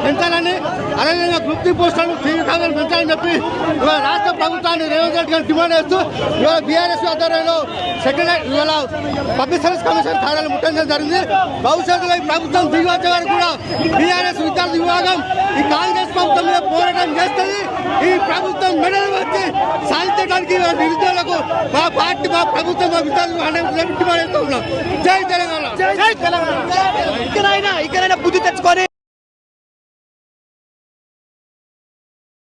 పెంచాలని అదేవిధంగా గ్రూప్ 3 పోస్టులను 3,000 పెంచాలని చెప్పి రాష్ట్ర ప్రభుత్వాన్ని రేవంత్ రెడ్డి గారు డిమాండ్ చేస్తూ ఇవాళ బీఆర్ఎస్ ఆధ్వర్యంలో ఇవాళ పబ్లిక్ సర్వీస్ కమిషన్ కార్యాలయం ముట్టడించడం జరిగింది. భవిష్యత్తులో ఈ ప్రభుత్వం దిగి వచ్చే వరకు కూడా బీఆర్ఎస్ విద్యార్థి విభాగం ఈ కాంగ్రెస్ ప్రభుత్వం మీద పోరాటం చేస్తుంది. ఈ ప్రభుత్వం మెడలు వచ్చి సాధించడానికి నిరుద్యోగులకు మా పార్టీ మా ప్రభుత్వం మా విద్యార్థి డిమాండ్ చేస్తూ ఉన్నాం. జై తెలంగాణ.